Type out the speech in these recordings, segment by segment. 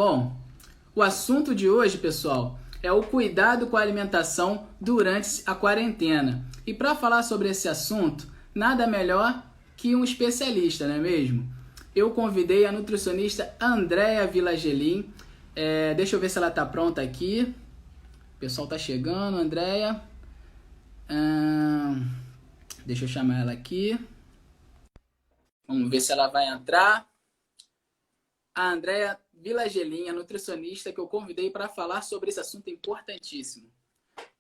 Bom, o assunto de hoje, pessoal, é o cuidado com a alimentação durante a quarentena. E para falar sobre esse assunto, nada melhor que um especialista, não é mesmo? Eu convidei a nutricionista Andréa Vilagelin. Deixa eu ver se ela está pronta aqui. O pessoal está chegando, Andréa. Deixa eu chamar ela aqui. Vamos ver se ela vai entrar. A Andréa Vilagelin, a nutricionista que eu convidei para falar sobre esse assunto importantíssimo.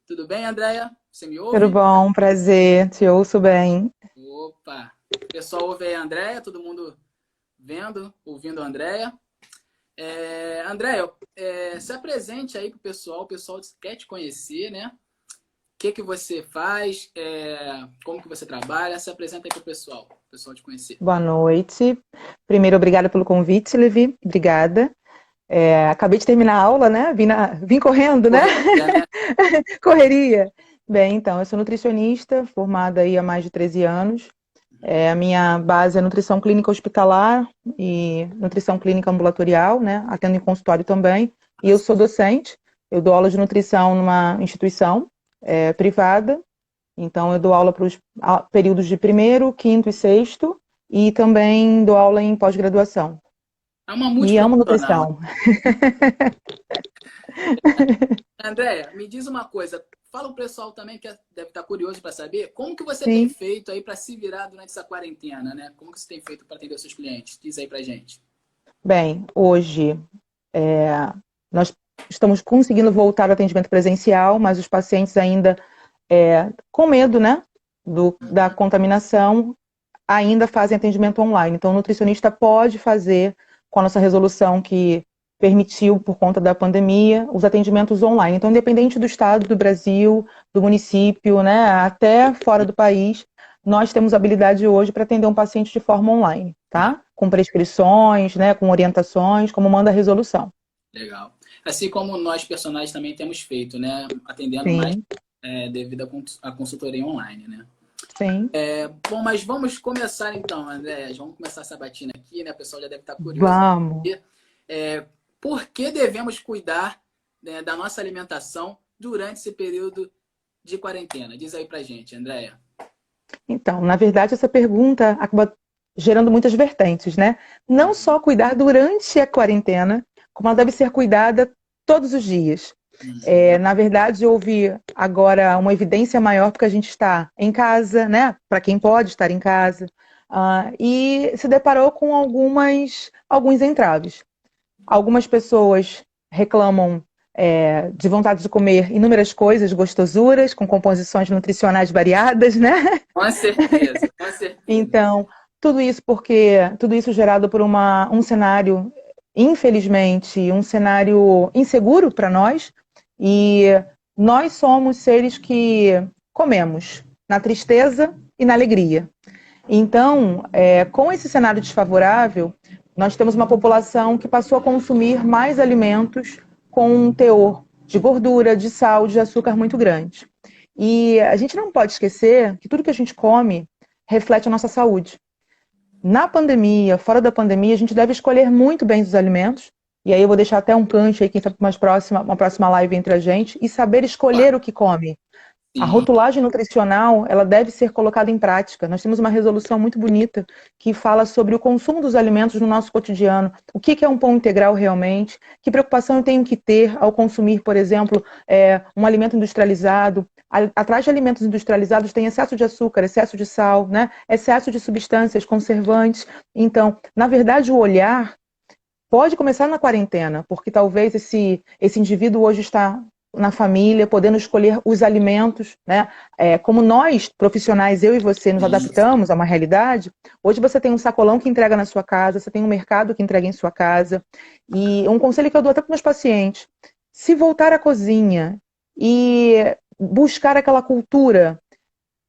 Tudo bem, Andréa? Você me Tudo ouve? bom, prazer, te ouço bem. Opa! O pessoal ouve aí a Andréa, todo mundo vendo, ouvindo a Andréa. Andréa, se apresente aí pro pessoal, o pessoal quer te conhecer, né? O que você faz, como que você trabalha, se apresenta aí pro pessoal, o pessoal te conhecer. Boa noite. Primeiro, obrigada pelo convite, Levi. Obrigada. Acabei de terminar a aula, né? Vim correndo, né? Correria, né? Correria. Bem, então, eu sou nutricionista, formada aí há mais de 13 anos. A minha base é nutrição clínica hospitalar e nutrição clínica ambulatorial, né? Atendo em consultório também. E eu sou docente. Eu dou aula de nutrição numa instituição privada. Então, eu dou aula para os períodos de primeiro, quinto e sexto, e também dou aula em pós-graduação. É uma E amo multiprofissional. nutrição. Andréia, me diz uma coisa. Fala o pessoal também que deve estar curioso para saber como que você tem Sim. feito aí para se virar durante essa quarentena, né? Como que você tem feito para atender os seus clientes? Diz aí pra gente. Bem, hoje nós estamos conseguindo voltar ao atendimento presencial, mas os pacientes ainda com medo, né, da contaminação, ainda fazem atendimento online. Então, o nutricionista pode fazer, com a nossa resolução que permitiu, por conta da pandemia, os atendimentos online. Então, independente do estado, do Brasil, do município, né, até fora do país, nós temos habilidade hoje para atender um paciente de forma online, Ah, tá? Com prescrições, né, com orientações, como manda a resolução. legal. Assim como nós personagens também temos feito, né? Atendendo mais Sim, devido à consultoria online, né? sim. Bom, mas vamos começar então, André. Vamos começar essa batina aqui, né? O pessoal já deve estar curioso. Vamos. É, por que devemos cuidar, né, da nossa alimentação durante esse período de quarentena? Diz aí pra gente, Andréia. Então, na verdade, essa pergunta acaba gerando muitas vertentes, né? Não só cuidar durante a quarentena, como ela deve ser cuidada todos os dias. Na verdade, houve agora uma evidência maior porque a gente está em casa, né? Para quem pode estar em casa, e se deparou com alguns entraves. Algumas pessoas reclamam de vontade de comer inúmeras coisas, gostosuras, com composições nutricionais variadas, né? Com certeza, com certeza. Então, tudo isso gerado por um cenário, infelizmente, um cenário inseguro para nós, e nós somos seres que comemos na tristeza e na alegria. Então, com esse cenário desfavorável, nós temos uma população que passou a consumir mais alimentos com um teor de gordura, de sal, de açúcar muito grande. E a gente não pode esquecer que tudo que a gente come reflete a nossa saúde. Na pandemia, fora da pandemia, a gente deve escolher muito bem os alimentos. E aí eu vou deixar até um gancho aí, quem sabe uma próxima live entre a gente, e saber escolher o que come. A Sim, rotulagem nutricional, ela deve ser colocada em prática. Nós temos uma resolução muito bonita que fala sobre o consumo dos alimentos no nosso cotidiano. O que é um pão integral realmente? Que preocupação eu tenho que ter ao consumir, por exemplo, um alimento industrializado? Atrás de alimentos industrializados tem excesso de açúcar, excesso de sal, né? Excesso de substâncias conservantes. Então, na verdade, o olhar pode começar na quarentena, porque talvez esse indivíduo hoje está na família, podendo escolher os alimentos, né? Como nós, profissionais, eu e você, nos sim. adaptamos a uma realidade, hoje você tem um sacolão que entrega na sua casa, você tem um mercado que entrega em sua casa, e um conselho que eu dou até para meus pacientes, se voltar à cozinha e buscar aquela cultura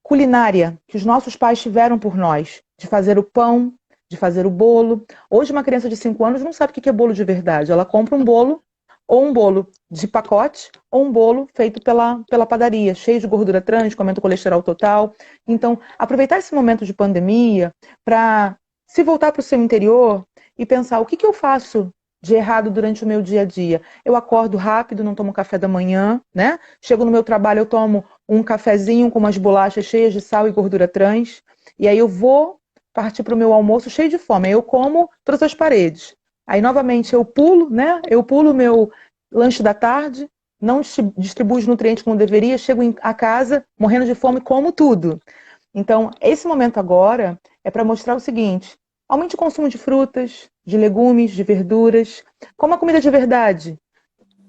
culinária que os nossos pais tiveram por nós, de fazer o pão, de fazer o bolo. Hoje uma criança de 5 anos não sabe o que é bolo de verdade. Ela compra um bolo, ou um bolo de pacote, ou um bolo feito pela padaria, cheio de gordura trans, com aumento do colesterol total. Então, aproveitar esse momento de pandemia para se voltar para o seu interior e pensar o que eu faço de errado durante o meu dia a dia? Eu acordo rápido, não tomo café da manhã, né? Chego no meu trabalho, eu tomo um cafezinho com umas bolachas cheias de sal e gordura trans, e aí eu vou partir para o meu almoço cheio de fome. Aí eu como todas as paredes. Aí, novamente, eu pulo, né? Eu pulo o meu lanche da tarde, não distribuo os nutrientes como deveria, chego a casa morrendo de fome, como tudo. Então, esse momento agora é para mostrar o seguinte: aumente o consumo de frutas, de legumes, de verduras, coma comida de verdade.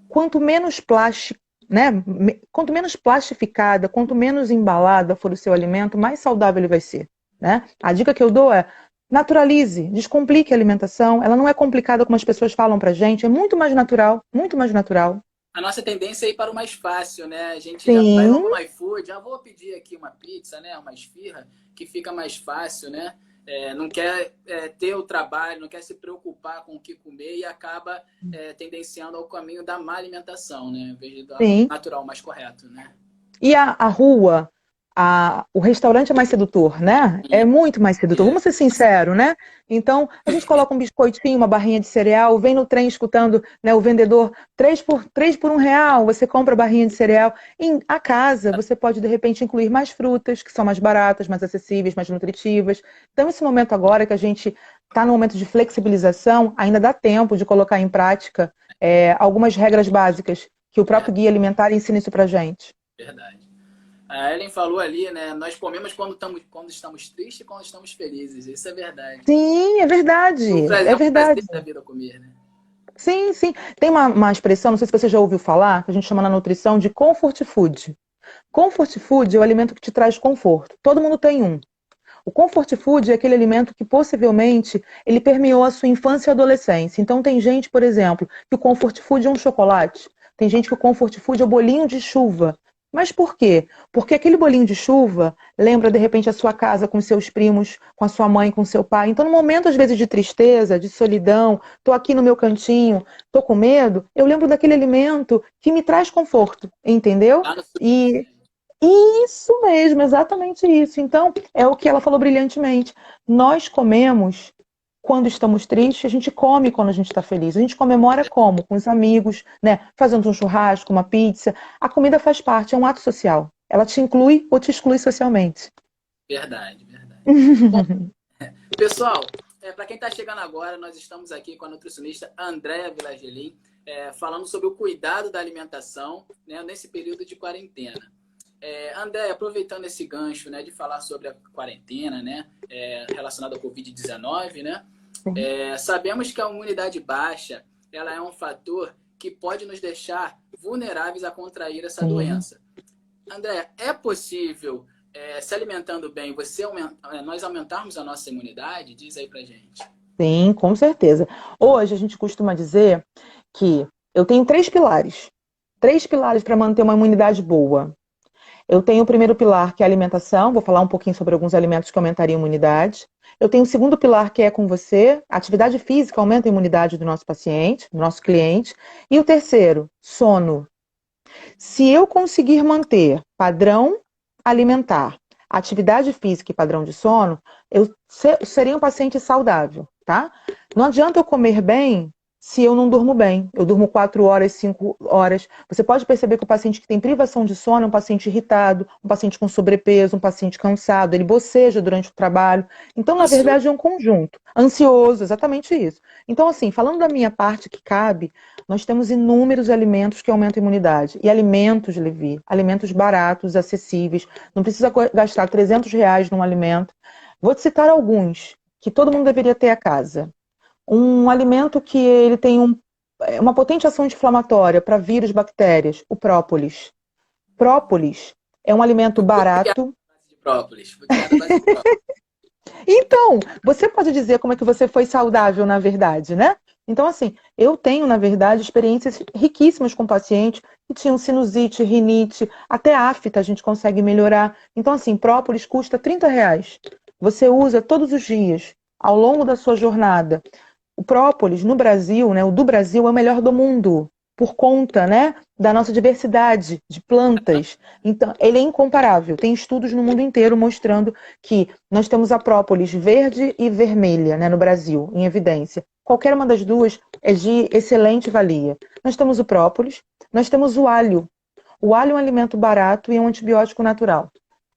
Quanto menos plástico, né? Quanto menos plastificada, quanto menos embalada for o seu alimento, mais saudável ele vai ser, né? A dica que eu dou é: naturalize, descomplique a alimentação. Ela não é complicada como as pessoas falam pra gente, é muito mais natural, muito mais natural. A nossa tendência é ir para o mais fácil, né? A gente já vai Sim, logo no iFood, já vou pedir aqui uma pizza, né? Uma esfirra, que fica mais fácil, né? Não quer ter o trabalho, não quer se preocupar com o que comer e acaba tendenciando ao caminho da má alimentação, né? Em vez do sim. natural mais correto, né? E a rua, o restaurante é mais sedutor, né? É E, muito mais sedutor. e, Vamos ser sinceros, né? Então, a gente coloca um biscoitinho, uma barrinha de cereal, vem no trem escutando, né, o vendedor, três por R$ 1, você compra a barrinha de cereal. Em a casa, você pode, de repente, incluir mais frutas, que são mais baratas, mais acessíveis, mais nutritivas. Então, esse momento agora que a gente está no momento de flexibilização, ainda dá tempo de colocar em prática algumas regras básicas que o é próprio guia alimentar ensina isso pra gente. verdade. A Ellen falou ali, né? Nós comemos quando estamos tristes e quando estamos felizes. Isso é verdade. Sim, é verdade. É É um prazer verdade. da vida comer, né? Sim, sim. Tem uma expressão, não sei se você já ouviu falar, que a gente chama na nutrição de comfort food. Comfort food é o alimento que te traz conforto. Todo mundo tem um. O comfort food é aquele alimento que possivelmente ele permeou a sua infância e adolescência. Então tem gente, por exemplo, que o comfort food é um chocolate. Tem gente que o comfort food é o bolinho de chuva. Mas por quê? Porque aquele bolinho de chuva lembra de repente a sua casa com seus primos, com a sua mãe, com seu pai. Então, no momento às vezes de tristeza, de solidão, tô aqui no meu cantinho, tô com medo, eu lembro daquele alimento que me traz conforto, entendeu? Lá no E isso mesmo, exatamente isso. Então, é o que ela falou brilhantemente. Nós comemos quando estamos tristes, a gente come quando a gente está feliz. A gente comemora como? Com os amigos, né? Fazendo um churrasco, uma pizza. A comida faz parte, é um ato social. Ela te inclui ou te exclui socialmente. verdade, verdade. Bom, pessoal, para quem está chegando agora, nós estamos aqui com a nutricionista Andréa Vilagelim, falando sobre o cuidado da alimentação, né, nesse período de quarentena. André, aproveitando esse gancho, né, de falar sobre a quarentena, né, relacionada ao Covid-19, né, sabemos que a imunidade baixa ela é um fator que pode nos deixar vulneráveis a contrair essa Sim. doença. André, é possível, se alimentando bem, nós aumentarmos a nossa imunidade? Diz aí pra gente. Sim, com certeza. Hoje a gente costuma dizer que eu tenho três pilares para manter uma imunidade boa. Eu tenho o primeiro pilar, que é a alimentação, vou falar um pouquinho sobre alguns alimentos que aumentariam a imunidade. Eu tenho o segundo pilar, que é com você, a atividade física aumenta a imunidade do nosso paciente, do nosso cliente. E o terceiro, sono. Se eu conseguir manter padrão alimentar, atividade física e padrão de sono, eu serei um paciente saudável, tá? Não adianta eu comer bem se eu não durmo bem. Eu durmo 4 horas, 5 horas. Você pode perceber que o paciente que tem privação de sono é um paciente irritado, um paciente com sobrepeso, um paciente cansado, ele boceja durante o trabalho. Então, na Ansioso. verdade, é um conjunto. Ansioso, exatamente isso. Então, assim, falando da minha parte que cabe, nós temos inúmeros alimentos que aumentam a imunidade. E alimentos, Levi, alimentos baratos, acessíveis. Não precisa gastar R$ 300 num alimento. Vou te citar alguns que todo mundo deveria ter a casa. Um alimento que ele tem uma potente ação anti-inflamatória para vírus, bactérias, o própolis. Própolis é um alimento Fui criado barato. à base de própolis. Fui criado à base de própolis. Então, você pode dizer como é que você foi saudável, na verdade, né? Então, assim, eu tenho, na verdade, experiências riquíssimas com pacientes que tinham sinusite, rinite, até afta a gente consegue melhorar. Então, assim, própolis custa R$ 30. Você usa todos os dias, ao longo da sua jornada. O própolis, no Brasil, né, o do Brasil é o melhor do mundo. por conta, né, da nossa diversidade de plantas. Então, ele é incomparável. Tem estudos no mundo inteiro mostrando que nós temos a própolis verde e vermelha, né, no Brasil, em evidência. Qualquer uma das duas é de excelente valia. Nós temos o própolis, nós temos o alho. O alho é um alimento barato e é um antibiótico natural.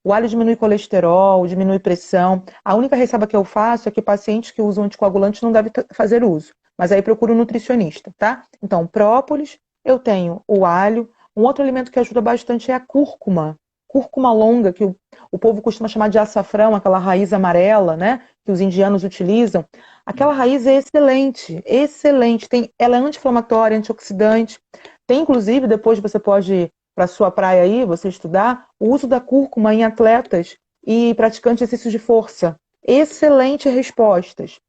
O alho diminui colesterol, diminui pressão. A única ressalva que eu faço é que pacientes que usam anticoagulantes não devem fazer uso. Mas aí procura um nutricionista, tá? Então, própolis, eu tenho o alho. Um outro alimento que ajuda bastante é a cúrcuma. Cúrcuma longa, que o povo costuma chamar de açafrão, aquela raiz amarela, né? Que os indianos utilizam. Aquela raiz é excelente, excelente. Ela é anti-inflamatória, antioxidante. Tem, inclusive, depois você pode, para sua praia aí, você estudar, o uso da cúrcuma em atletas e praticantes de exercícios de força. Excelentes respostas.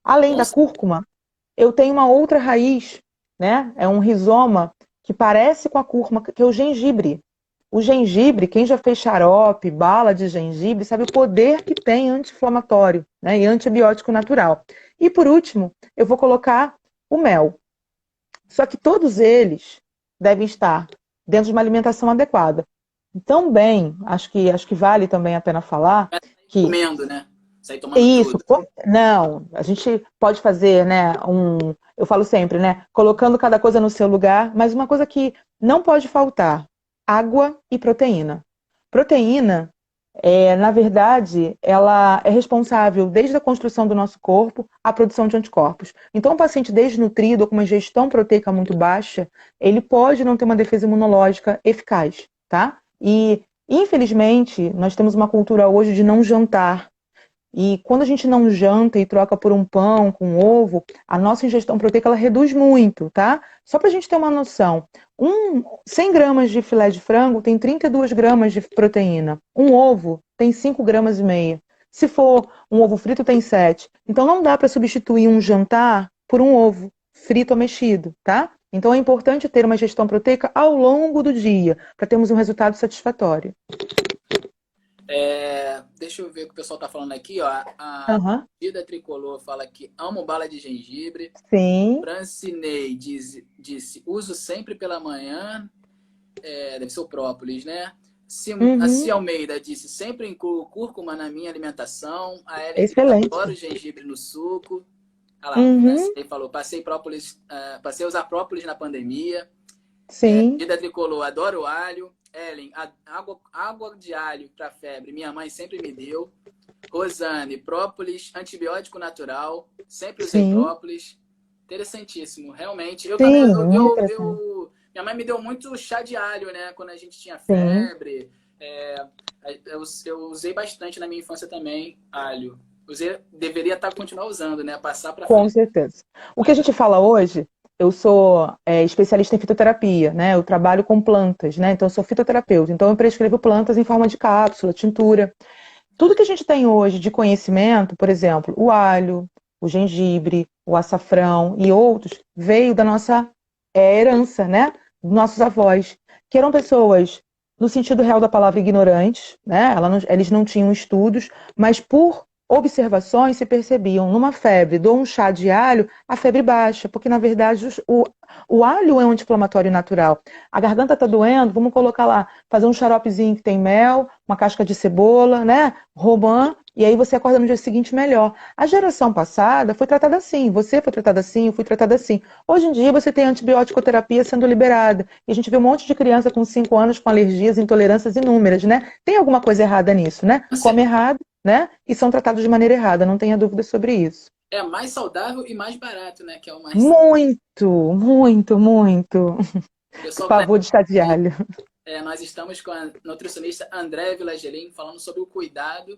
Além da cúrcuma, eu tenho uma outra raiz, né? É um rizoma que parece com a cúrcuma, que é o gengibre. O gengibre, quem já fez xarope, bala de gengibre, sabe o poder que tem anti-inflamatório, né? E antibiótico natural. E por último, eu vou colocar o mel. Só que todos eles devem estar dentro de uma alimentação adequada. Também, acho que vale também a pena falar que Comendo, né? Sair tomando isso, tudo. não, a gente pode fazer, né, eu falo sempre, né, colocando cada coisa no seu lugar, mas uma coisa que não pode faltar, água e proteína. Proteína, na verdade, ela é responsável desde a construção do nosso corpo à produção de anticorpos. Então, um paciente desnutrido ou com uma ingestão proteica muito baixa, ele pode não ter uma defesa imunológica eficaz, tá? E, infelizmente, nós temos uma cultura hoje de não jantar. E quando a gente não janta e troca por um pão com ovo, a nossa ingestão proteica ela reduz muito, tá? Só para a gente ter uma noção, 100 gramas de filé de frango tem 32 gramas de proteína. Um ovo tem 5 gramas e meia. Se for um ovo frito, tem 7. Então não dá para substituir um jantar por um ovo frito ou mexido, tá? Então é importante ter uma ingestão proteica ao longo do dia, para termos um resultado satisfatório. Deixa eu ver o que o pessoal tá falando aqui, ó. A Aham. Vida Tricolor fala que amo bala de gengibre. Sim. Francinei disse, uso sempre pela manhã. Deve ser o própolis, né? A Uhum. Cia Almeida disse, sempre incluo cúrcuma na minha alimentação. A Ellen disse, Excelente. adoro gengibre no suco. Olha lá, Uhum. Francinei falou, passei a usar própolis na pandemia. Sim, Vida Tricolor, adoro alho. Ellen, água de alho para febre, minha mãe sempre me deu. Rosane, própolis, antibiótico natural. Sempre usei sim, própolis. Interessantíssimo, realmente. Eu também, sim, muito interessante. minha mãe me deu muito chá de alho, né? Quando a gente tinha Sim, febre. Eu usei bastante na minha infância também, alho. Deveria continuar usando, né? Passar para com frente. certeza. O que a gente fala hoje, eu sou especialista em fitoterapia, né? Eu trabalho com plantas, né? Então eu sou fitoterapeuta. Então eu prescrevo plantas em forma de cápsula, tintura. Tudo que a gente tem hoje de conhecimento, por exemplo, o alho, o gengibre, o açafrão e outros, veio da nossa herança, né? Dos nossos avós, que eram pessoas, no sentido real da palavra, ignorantes, né? Eles não tinham estudos, mas por observações se percebiam numa febre, dou um chá de alho, a febre baixa, porque na verdade o alho é um anti-inflamatório natural. A garganta está doendo, vamos colocar lá, fazer um xaropezinho que tem mel, uma casca de cebola, né? Romã, e aí você acorda no dia seguinte melhor. A geração passada foi tratada assim, você foi tratada assim, eu fui tratada assim. Hoje em dia você tem antibiótico-terapia sendo liberada. E a gente vê um monte de criança com 5 anos com alergias, intolerâncias inúmeras, né? Tem alguma coisa errada nisso, né? Come errado, né? E são tratados de maneira errada, não tenha dúvida sobre isso. É mais saudável e mais barato, né? Que é o mais. Muito, muito, muito. O pessoal que tá Pavor de chá de aí, alho. nós estamos com a nutricionista André Vilagelim falando sobre o cuidado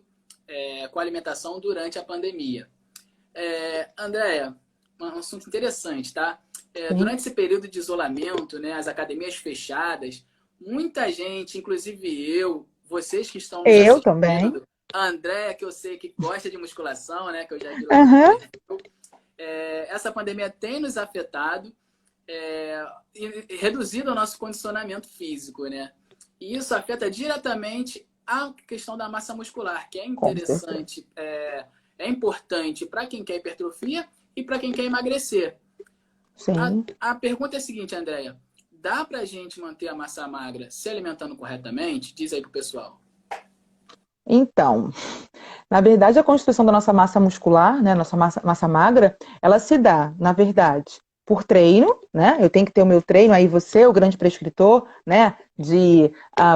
com a alimentação durante a pandemia. Andréia, um assunto interessante, tá? Sim. Durante esse período de isolamento, né, as academias fechadas, muita gente, inclusive eu, vocês que estão nos Eu também. assistindo, a Andréia, que eu sei que gosta de musculação, né, que eu já vi lá no Aham. perfil, essa pandemia tem nos afetado e reduzido o nosso condicionamento físico, né? E isso afeta diretamente a questão da massa muscular, que é Com certeza. interessante, é importante para quem quer hipertrofia e para quem quer emagrecer. Sim. A pergunta é a seguinte, Andréia. Dá pra gente manter a massa magra se alimentando corretamente? Diz aí pro pessoal. Então, na verdade, a construção da nossa massa muscular, né, nossa massa magra, ela se dá, na verdade, por treino, né? Eu tenho que ter o meu treino, aí você, o grande prescritor, né, de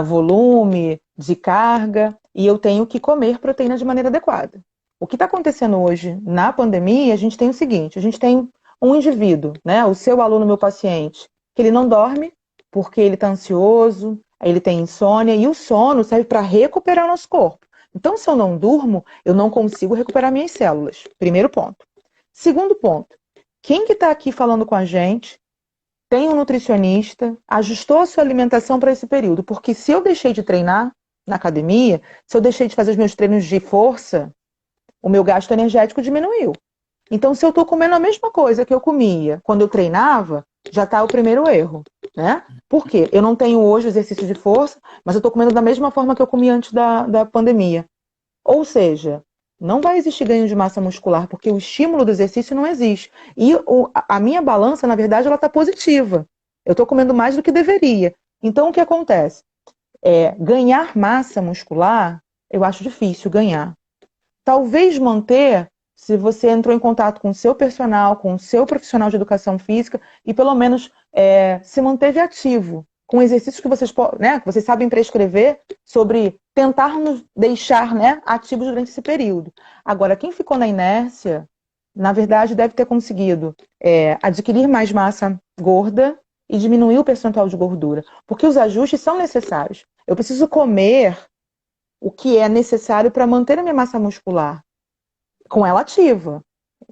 volume, de carga, e eu tenho que comer proteína de maneira adequada. O que está acontecendo hoje na pandemia, a gente tem o seguinte, a gente tem um indivíduo, né, o seu aluno, meu paciente, que ele não dorme porque ele está ansioso, ele tem insônia, e o sono serve para recuperar o nosso corpo. Então, se eu não durmo, eu não consigo recuperar minhas células. Primeiro ponto. Segundo ponto, quem que está aqui falando com a gente tem um nutricionista, ajustou a sua alimentação para esse período. Porque se eu deixei de treinar na academia, se eu deixei de fazer os meus treinos de força, o meu gasto energético diminuiu. Então, se eu estou comendo a mesma coisa que eu comia quando eu treinava, já está o primeiro erro, né? Por quê? Eu não tenho hoje exercício de força, mas eu estou comendo da mesma forma que eu comia antes da pandemia. Ou seja, não vai existir ganho de massa muscular, porque o estímulo do exercício não existe. E a minha balança, na verdade, ela está positiva. Eu estou comendo mais do que deveria. Então, o que acontece? Ganhar massa muscular, eu acho difícil ganhar. Talvez manter, se você entrou em contato com o seu personal, com o seu profissional de educação física, e pelo menos se manteve ativo, com exercícios que vocês, né, que vocês sabem prescrever sobre tentar nos deixar, né, ativos durante esse período. Agora, quem ficou na inércia, na verdade, deve ter conseguido adquirir mais massa gorda e diminuir o percentual de gordura, porque os ajustes são necessários. Eu preciso comer o que é necessário para manter a minha massa muscular com ela ativa.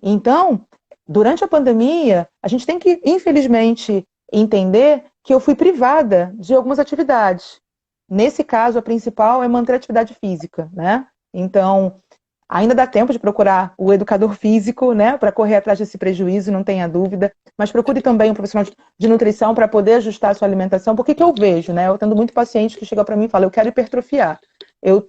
Então, durante a pandemia, a gente tem que, infelizmente, entender que eu fui privada de algumas atividades. Nesse caso, a principal é manter a atividade física, né? Então, ainda dá tempo de procurar o educador físico, né, para correr atrás desse prejuízo, não tenha dúvida. Mas procure também um profissional de nutrição para poder ajustar a sua alimentação. Porque que eu vejo, né? Eu tendo muito paciente que chega para mim e fala, eu quero hipertrofiar. Eu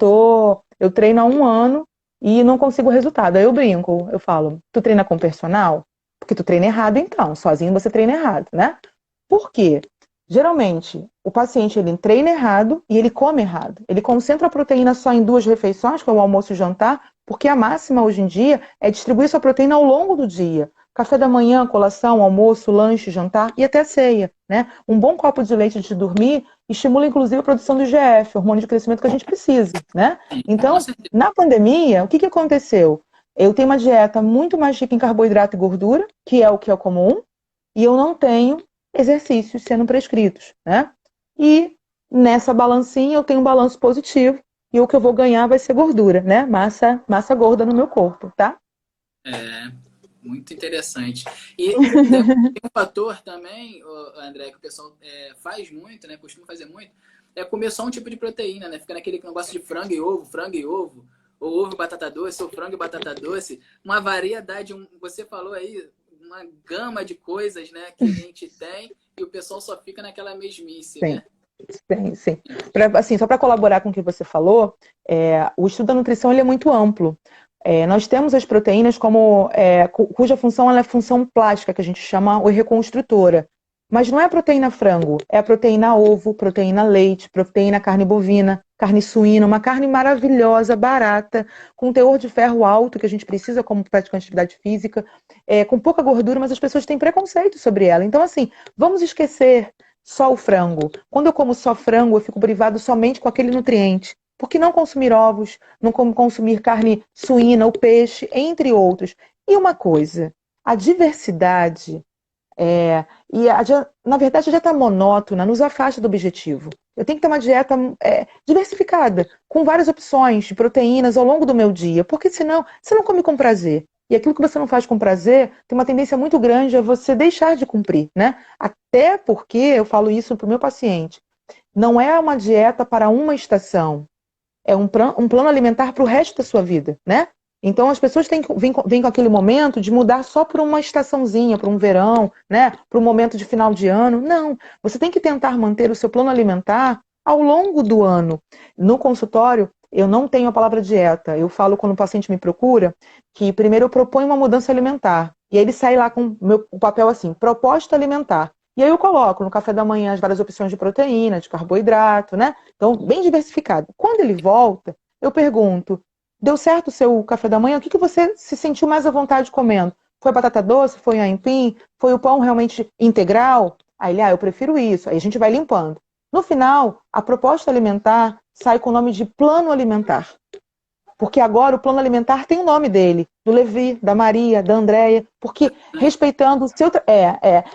treino há 1 ano e não consigo resultado. Aí eu brinco, eu falo, tu treina com personal? Porque tu treina errado então, sozinho você treina errado, né? Por quê? Geralmente, o paciente ele treina errado e ele come errado. Ele concentra a proteína só em 2 refeições, que é o almoço e o jantar, porque a máxima hoje em dia é distribuir sua proteína ao longo do dia. Café da manhã, colação, almoço, lanche, jantar e até ceia, né? Um bom copo de leite antes de dormir estimula inclusive a produção do IGF, hormônio de crescimento que a gente precisa, né? Então, na pandemia, o que aconteceu? Eu tenho uma dieta muito mais rica em carboidrato e gordura, que é o que é comum, e eu não tenho exercícios sendo prescritos, né? E nessa balancinha eu tenho um balanço positivo e o que eu vou ganhar vai ser gordura, né? Massa gorda no meu corpo, tá? Muito interessante. E tem um fator também, André, que o pessoal faz muito, né? Costuma fazer muito, é comer só um tipo de proteína, né? Fica naquele negócio de frango e ovo, ou ovo e batata doce, ou frango e batata doce. Uma variedade, você falou aí, uma gama de coisas, né, que a gente tem e o pessoal só fica naquela mesmice, Sim. né? Sim. Assim, só para colaborar com o que você falou, o estudo da nutrição ele é muito amplo. Nós temos as proteínas cuja função ela é função plástica, que a gente chama ou reconstrutora. Mas não é a proteína frango, é a proteína ovo, proteína leite, proteína carne bovina, carne suína, uma carne maravilhosa, barata, com teor de ferro alto, que a gente precisa como praticante de atividade física, com pouca gordura, mas as pessoas têm preconceito sobre ela. Então, assim, vamos esquecer só o frango. Quando eu como só frango, eu fico privado somente com aquele nutriente. Por que não consumir ovos, não consumir carne suína ou peixe, entre outros? E uma coisa, a diversidade, na verdade, a dieta monótona nos afasta do objetivo. Eu tenho que ter uma dieta diversificada, com várias opções de proteínas ao longo do meu dia, porque senão você não come com prazer. E aquilo que você não faz com prazer tem uma tendência muito grande a você deixar de cumprir, né? Até porque, eu falo isso para o meu paciente, não é uma dieta para uma estação, é um plano alimentar para o resto da sua vida, né? Então as pessoas vêm com aquele momento de mudar só por uma estaçãozinha, por um verão, né? Para um momento de final de ano. Não, você tem que tentar manter o seu plano alimentar ao longo do ano. No consultório, eu não tenho a palavra dieta. Eu falo quando o paciente me procura que primeiro eu proponho uma mudança alimentar. E aí ele sai lá com o papel assim, proposta alimentar. E aí eu coloco no café da manhã as várias opções de proteína, de carboidrato, né? Então, bem diversificado. Quando ele volta, eu pergunto, deu certo o seu café da manhã? O que você se sentiu mais à vontade comendo? Foi batata doce? Foi aipim? Foi o pão realmente integral? Aí ele, eu prefiro isso. Aí a gente vai limpando. No final, a proposta alimentar sai com o nome de plano alimentar. Porque agora o plano alimentar tem o nome dele, do Levi, da Maria, da Andréia, porque respeitando o seu...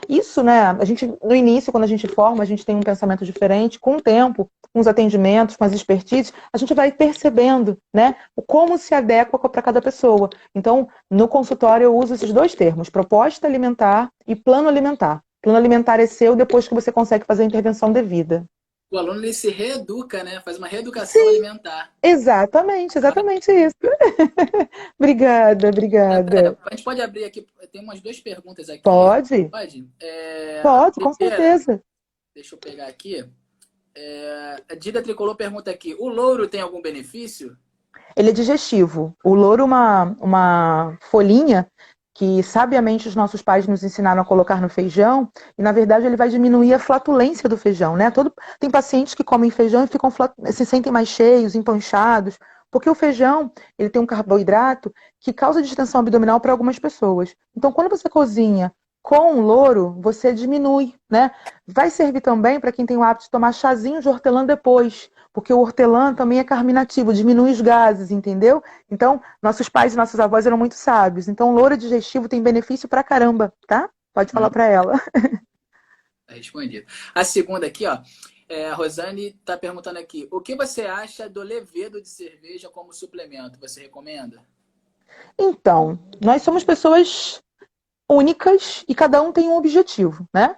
Isso, né, a gente, no início, quando a gente forma, a gente tem um pensamento diferente, com o tempo, com os atendimentos, com as expertises, a gente vai percebendo, né, como se adequa para cada pessoa. Então, no consultório eu uso esses dois termos, proposta alimentar e plano alimentar. Plano alimentar é seu depois que você consegue fazer a intervenção devida. O aluno ele se reeduca, né? Faz uma reeducação Sim, alimentar. exatamente isso. Obrigada, obrigada. A gente pode abrir aqui, tem umas duas perguntas aqui. Pode? Pode? A Pode, com primeira, certeza. deixa eu pegar aqui. A Dida Tricolor pergunta aqui: o louro tem algum benefício? Ele é digestivo. O louro é uma folhinha que sabiamente os nossos pais nos ensinaram a colocar no feijão, e na verdade ele vai diminuir a flatulência do feijão, né? Tem pacientes que comem feijão e se sentem mais cheios, empanchados, porque o feijão, ele tem um carboidrato que causa distensão abdominal para algumas pessoas. Então, quando você cozinha com louro, você diminui, né? Vai servir também para quem tem o hábito de tomar chazinho de hortelã depois, porque o hortelã também é carminativo, diminui os gases, entendeu? Então, nossos pais e nossos avós eram muito sábios. Então, louro digestivo tem benefício pra caramba, tá? Pode falar pra ela. Tá respondido. A segunda aqui, ó. A Rosane está perguntando aqui: o que você acha do levedo de cerveja como suplemento? Você recomenda? Então, nós somos pessoas únicas e cada um tem um objetivo, né?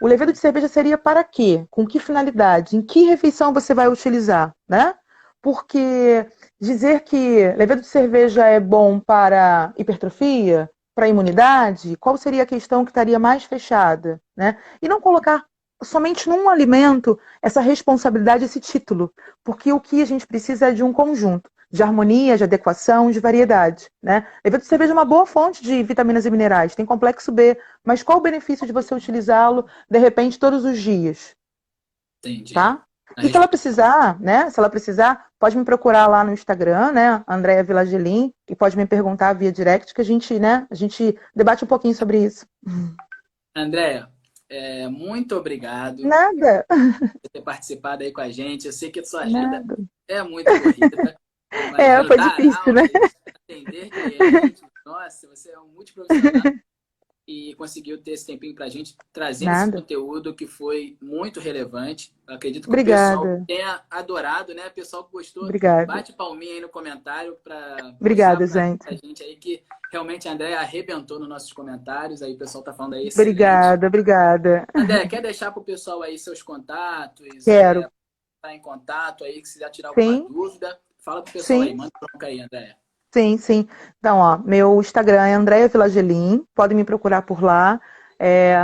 O levedo de cerveja seria para quê? Com que finalidade? Em que refeição você vai utilizar, né? Porque dizer que levedo de cerveja é bom para hipertrofia, para imunidade, qual seria a questão que estaria mais fechada, né? E não colocar somente num alimento essa responsabilidade, esse título, porque o que a gente precisa é de um conjunto de harmonia, de adequação, de variedade, né? Levedo de cerveja é uma boa fonte de vitaminas e minerais, tem complexo B, mas qual o benefício de você utilizá-lo, de repente, todos os dias? Entendi. Tá? E se ela precisar, né? Se ela precisar, pode me procurar lá no Instagram, né? Andréa Vilagelim, e pode me perguntar via direct, que a gente debate um pouquinho sobre isso. Andréa, muito obrigado Nada, por ter participado aí com a gente. Eu sei que a sua agenda nada. é muito corrida. Imagino Foi dar difícil, né? aulas, atender clientes. Nossa, você é um multiprofissional e conseguiu ter esse tempinho para a gente, trazendo esse Nada. conteúdo que foi muito relevante. Eu acredito que o pessoal Obrigada, tenha adorado, né? O pessoal que gostou, obrigada. bate palminha aí no comentário para mostrar Obrigada, para gente. a gente aí que realmente a André arrebentou nos nossos comentários. Aí o pessoal tá falando aí, excelente. Obrigada, obrigada. André, quer deixar para o pessoal aí seus contatos, Quero. tá em contato aí, que se quiser tirar alguma Sim, dúvida, fala pro pessoal aí, sim, manda bronca aí, André. sim, sim. Então, ó, meu Instagram é Andréa Vilagelim, podem me procurar por lá.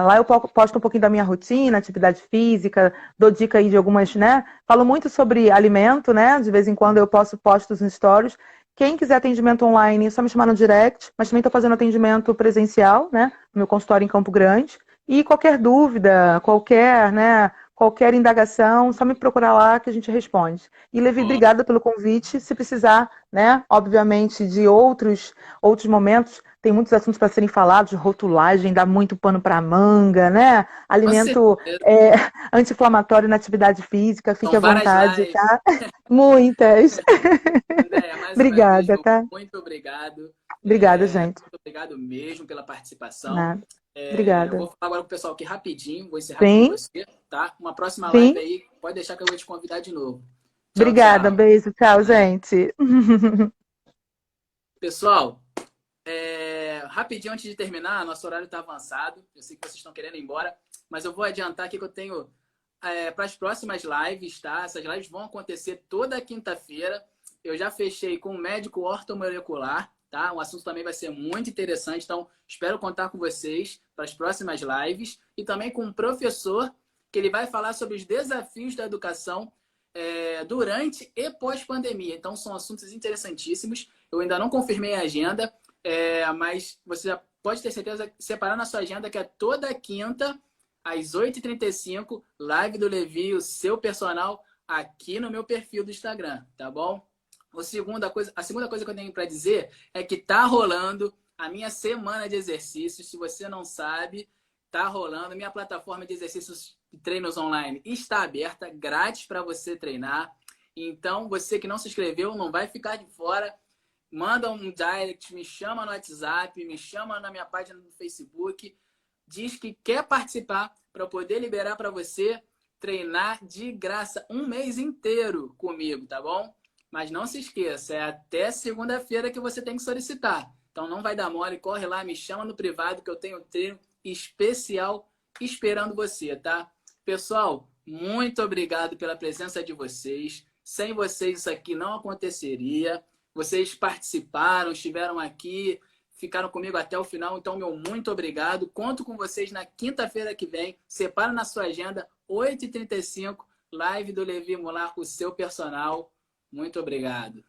Lá eu posto um pouquinho da minha rotina, atividade física, dou dica aí de algumas, né? Falo muito sobre alimento, né? De vez em quando eu posto nos stories. Quem quiser atendimento online, é só me chamar no direct, mas também estou fazendo atendimento presencial, né? No meu consultório em Campo Grande. E qualquer dúvida, qualquer indagação, só me procurar lá que a gente responde. E Levi, Ó, obrigada pelo convite. Se precisar, né, obviamente, de outros momentos, tem muitos assuntos para serem falados, rotulagem, dá muito pano para manga, né? com Alimento certeza. anti-inflamatório na atividade física, fique São à várias vontade, lives. tá? Muitas. André, mais uma vez, Obrigada, tá? muito obrigado. Obrigada, gente. Muito obrigado mesmo pela participação. Nada. Eu Obrigada. vou falar agora com o pessoal aqui rapidinho, vou encerrar aqui com Sim, você, tá? Uma próxima live sim. aí, pode deixar que eu vou te convidar de novo. Tchau, Obrigada, um tchau. beijo, tchau, gente. Pessoal, rapidinho antes de terminar, nosso horário está avançado. Eu sei que vocês estão querendo ir embora, mas eu vou adiantar aqui que eu tenho para as próximas lives, tá? Essas lives vão acontecer toda quinta-feira. Eu já fechei com um médico ortomolecular, tá? O assunto também vai ser muito interessante, então espero contar com vocês para as próximas lives e também com um professor que ele vai falar sobre os desafios da educação durante e pós-pandemia. Então, são assuntos interessantíssimos. Eu ainda não confirmei a agenda, mas você já pode ter certeza, separar na sua agenda que é toda quinta, às 8h35, live do Levi, o seu personal, aqui no meu perfil do Instagram, tá bom? A segunda coisa que eu tenho para dizer é que tá rolando a minha semana de exercícios. Se você não sabe, tá rolando. Minha plataforma de exercícios e treinos online está aberta, grátis para você treinar. Então, você que não se inscreveu, não vai ficar de fora. Manda um direct, me chama no WhatsApp, me chama na minha página no Facebook. Diz que quer participar para eu poder liberar para você treinar de graça um mês inteiro comigo, tá bom? Mas não se esqueça, é até segunda-feira que você tem que solicitar. Então não vai dar mole, corre lá, me chama no privado que eu tenho um treino especial esperando você, tá? Pessoal, muito obrigado pela presença de vocês. Sem vocês isso aqui não aconteceria. Vocês participaram, estiveram aqui, ficaram comigo até o final. Então, meu muito obrigado. Conto com vocês na quinta-feira que vem. Separa na sua agenda, 8h35, live do Levi Mular, o seu personal. Muito obrigado.